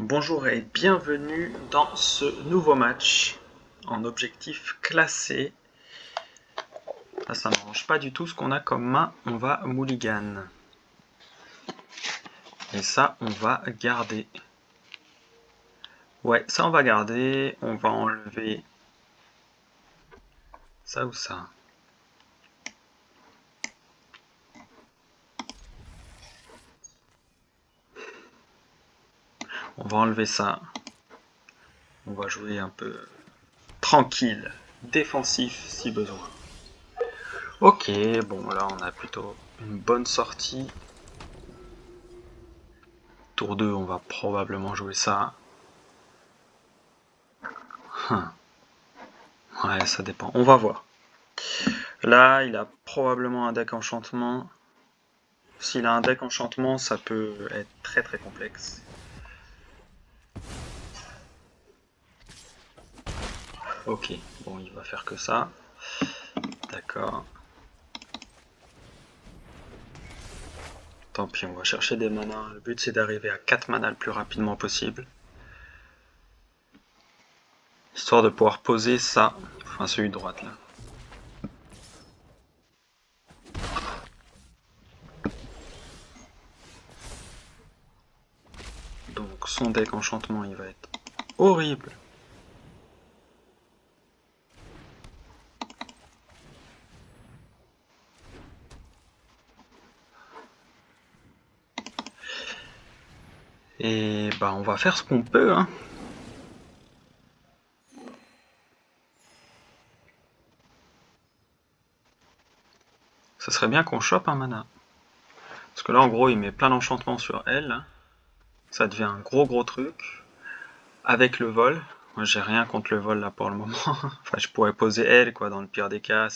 Bonjour et bienvenue dans ce nouveau match en objectif classé. Là, ça ne m'arrange pas du tout ce qu'on a comme main, on va mulligan. Et ça, on va garder. Ouais, ça on va garder, on va enlever ça ou ça. On va enlever ça. On va jouer un peu tranquille, défensif si besoin. Ok, bon là on a plutôt une bonne sortie. Tour 2, on va probablement jouer ça. Ouais, ça dépend. On va voir. Là, il a probablement un deck enchantement. S'il a un deck enchantement, ça peut être très très complexe. Ok, bon, il va faire que ça. D'accord. Tant pis, on va chercher des manas. Le but, c'est d'arriver à 4 manas le plus rapidement possible. Histoire de pouvoir poser ça. Enfin, celui de droite, là. Donc, son deck enchantement, il va être horrible. Et bah, on va faire ce qu'on peut, hein. Ça serait bien qu'on chope un mana. Parce que là, en gros, il met plein d'enchantements sur elle. Ça devient un gros truc. Avec le vol. Moi, j'ai rien contre le vol là pour le moment. Enfin, je pourrais poser elle, quoi, dans le pire des cas,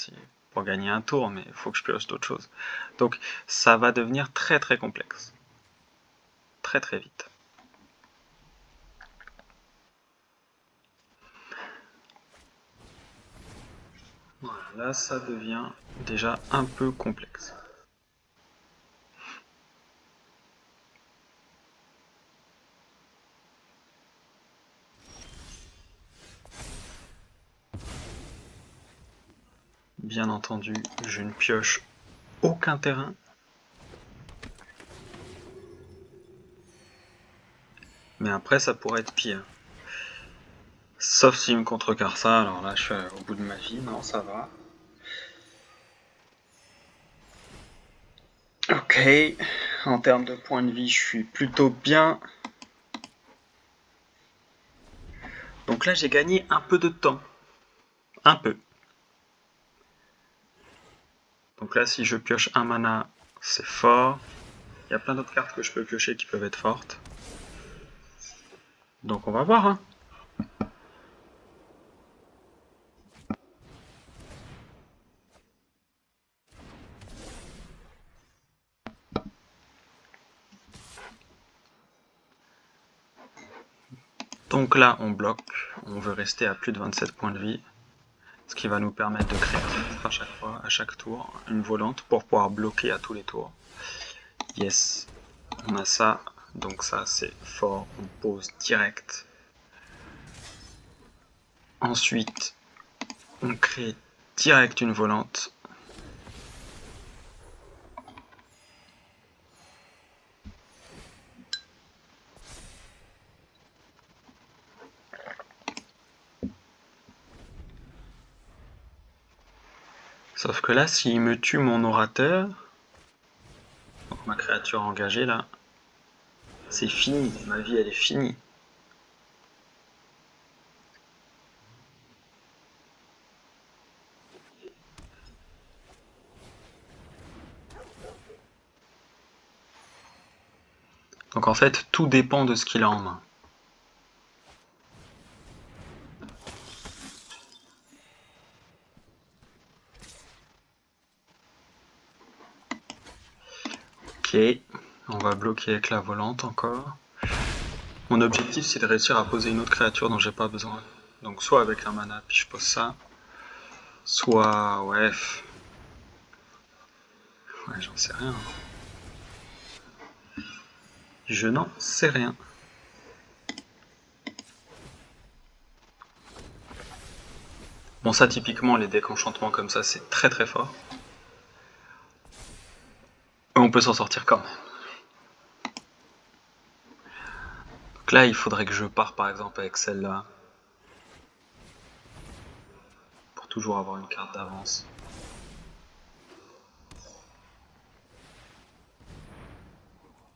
pour gagner un tour, mais il faut que je pioche d'autres choses. Donc, ça va devenir très très complexe. Très vite. Voilà, là, ça devient déjà un peu complexe. Bien entendu, je ne pioche aucun terrain. Mais après, ça pourrait être pire. Sauf s'il me contrecarre ça, alors là, je suis au bout de ma vie. Non, ça va. Ok, en termes de points de vie, je suis plutôt bien. Donc là, j'ai gagné un peu de temps. Un peu. Donc là, si je pioche un mana, c'est fort. Il y a plein d'autres cartes que je peux piocher qui peuvent être fortes. Donc on va voir, hein. Donc là, on bloque. On veut rester à plus de 27 points de vie. Ce qui va nous permettre de créer à chaque fois, à chaque tour, une volante pour pouvoir bloquer à tous les tours. Yes, on a ça. Donc ça, c'est fort. On pose direct. Ensuite, on crée direct une volante. Sauf que là, s'il me tue mon orateur, donc ma créature engagée là, c'est fini, ma vie elle est finie. Donc en fait, tout dépend de ce qu'il a en main. Ok, on va bloquer avec la volante encore. Mon objectif c'est de réussir à poser une autre créature dont j'ai pas besoin. Donc soit avec un mana puis je pose ça, soit ouais, j'en sais rien. Je n'en sais rien. Bon, ça typiquement, les decks enchantements comme ça, c'est très très fort. Et on peut s'en sortir quand même. Donc là, il faudrait que je parte par exemple avec celle-là. Pour toujours avoir une carte d'avance.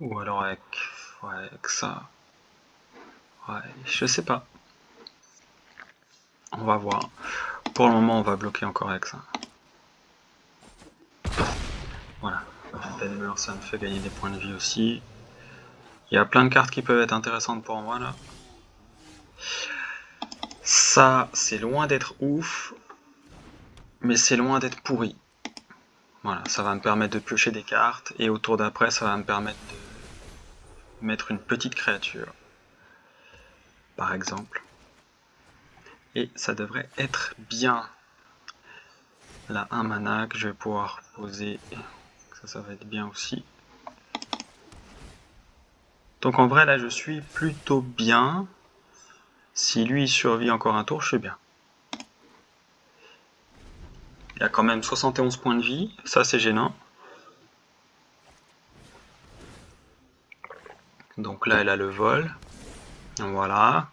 Ou alors avec... Ouais, avec ça. Ouais, je sais pas. On va voir. Pour le moment, on va bloquer encore avec ça. Voilà. Benmer, ça me fait gagner des points de vie aussi. Il y a plein de cartes qui peuvent être intéressantes pour moi là. Ça, c'est loin d'être ouf, mais c'est loin d'être pourri. Voilà, ça va me permettre de piocher des cartes, et au tour d'après, ça va me permettre de mettre une petite créature, par exemple. Et ça devrait être bien. Là, un mana que je vais pouvoir poser, ça va être bien aussi. Donc en vrai, là, je suis plutôt bien. Si lui, il survit encore un tour, je suis bien. Il a quand même 71 points de vie, ça c'est gênant. Donc là, elle a le vol. Voilà.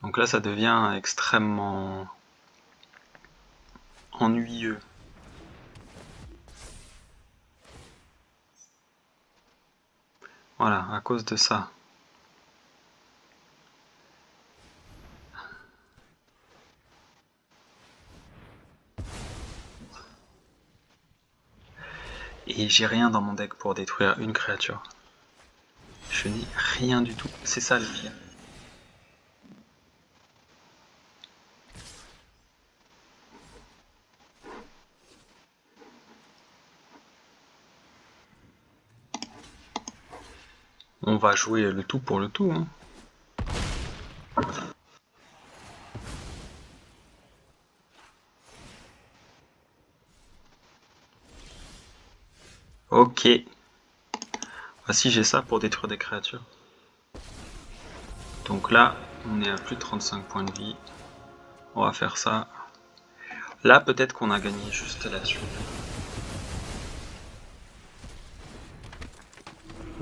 Donc là, ça devient extrêmement ennuyeux. Voilà, à cause de ça. Et j'ai rien dans mon deck pour détruire une créature. Je n'ai rien du tout. C'est ça le pire. On va jouer le tout pour le tout. Hein. Ok. Voici, j'ai ça pour détruire des créatures. Donc là, on est à plus de 35 points de vie. On va faire ça. Là, peut-être qu'on a gagné juste là-dessus.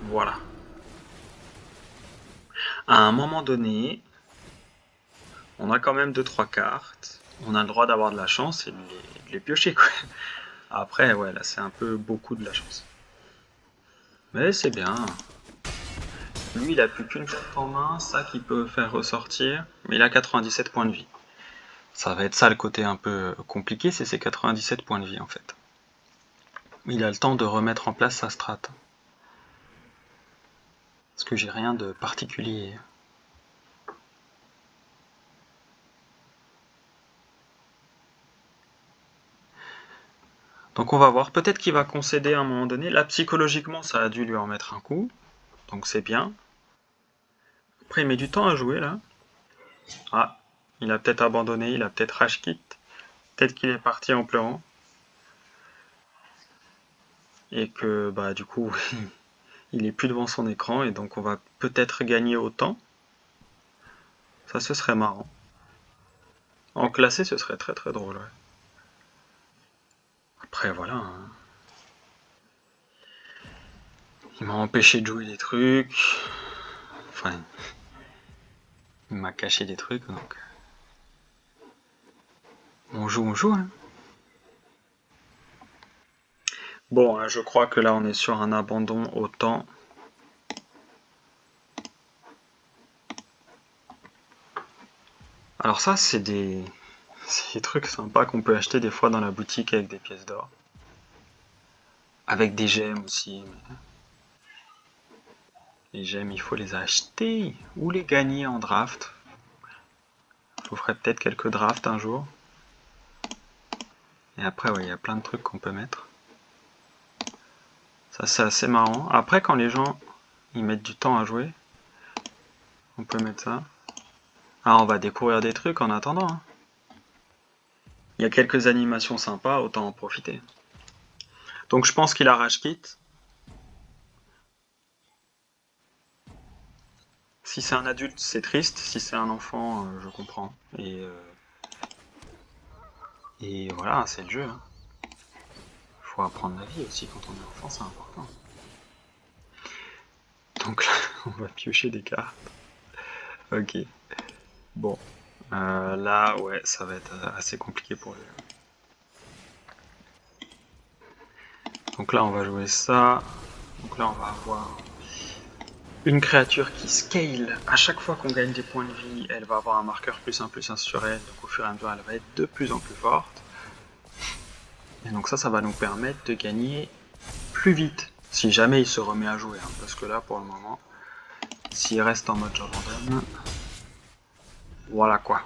Voilà. À un moment donné, on a quand même 2-3 cartes. On a le droit d'avoir de la chance et de les piocher, quoi. Après, ouais, là, c'est un peu beaucoup de la chance. Mais c'est bien. Lui, il a plus qu'une carte en main, ça qui peut faire ressortir, mais il a 97 points de vie. Ça va être ça le côté un peu compliqué, c'est ses 97 points de vie en fait. Il a le temps de remettre en place sa strat. Parce que j'ai rien de particulier. Donc on va voir, peut-être qu'il va concéder à un moment donné. Là, psychologiquement, ça a dû lui en mettre un coup. Donc c'est bien. Après, il met du temps à jouer là. Ah, il a peut-être abandonné, il a peut-être rage quit. Peut-être qu'il est parti en pleurant. Et que, bah, du coup, il est plus devant son écran. Et donc on va peut-être gagner autant. Ça, ce serait marrant. En classé, ce serait très très drôle. Ouais. Après, voilà. Hein. Il m'a empêché de jouer des trucs. Enfin, il m'a caché des trucs, donc. On joue, hein. Bon, hein, je crois que là, on est sur un abandon autant. Alors ça, c'est des trucs sympas qu'on peut acheter des fois dans la boutique avec des pièces d'or. Avec des gemmes aussi. Mais les gemmes, il faut les acheter ou les gagner en draft. Je vous ferai peut-être quelques drafts un jour. Et après, ouais, il y a plein de trucs qu'on peut mettre. Ça, c'est assez marrant. Après, quand les gens ils mettent du temps à jouer, on peut mettre ça. Ah, on va découvrir des trucs en attendant. Hein. Il y a quelques animations sympas, autant en profiter. Donc je pense qu'il a rage quit. Si c'est un adulte, c'est triste. Si c'est un enfant, je comprends. Et Et voilà, c'est le jeu. Hein. Faut apprendre la vie aussi quand on est enfant, c'est important. Donc là, on va piocher des cartes. Ok. Bon. Là, ouais, ça va être assez compliqué pour lui. Donc là, on va jouer ça. Donc là, on va avoir une créature qui scale. À chaque fois qu'on gagne des points de vie, elle va avoir un marqueur +1/+1 sur elle. Donc au fur et à mesure, elle va être de plus en plus forte. Et donc ça va nous permettre de gagner plus vite. Si jamais il se remet à jouer. Hein, parce que là, pour le moment, s'il reste en mode j'abandonne, voilà quoi.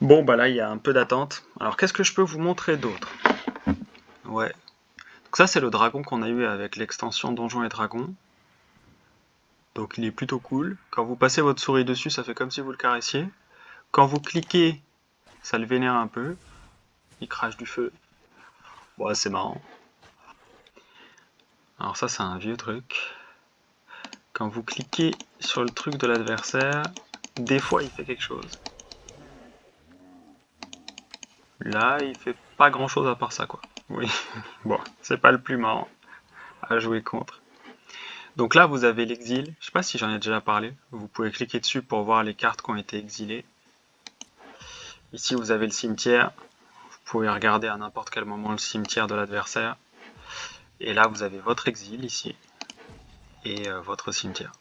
Bon, bah là, il y a un peu d'attente. Alors, qu'est-ce que je peux vous montrer d'autre? Ouais. Donc ça, c'est le dragon qu'on a eu avec l'extension Donjons et Dragons. Donc, il est plutôt cool. Quand vous passez votre souris dessus, ça fait comme si vous le caressiez. Quand vous cliquez, ça le vénère un peu. Il crache du feu. Ouais, c'est marrant. Alors ça, c'est un vieux truc. Quand vous cliquez sur le truc de l'adversaire, des fois, il fait quelque chose. Là, il fait pas grand-chose à part ça, quoi. Oui. Bon, c'est pas le plus marrant à jouer contre. Donc là, vous avez l'exil. Je sais pas si j'en ai déjà parlé. Vous pouvez cliquer dessus pour voir les cartes qui ont été exilées. Ici, vous avez le cimetière. Vous pouvez regarder à n'importe quel moment le cimetière de l'adversaire. Et là, vous avez votre exil ici. Et votre cimetière.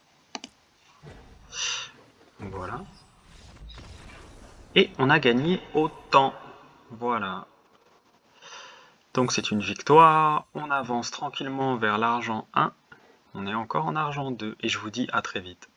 Donc voilà. Et on a gagné autant. Voilà. Donc c'est une victoire. On avance tranquillement vers l'argent 1. On est encore en argent 2. Et je vous dis à très vite.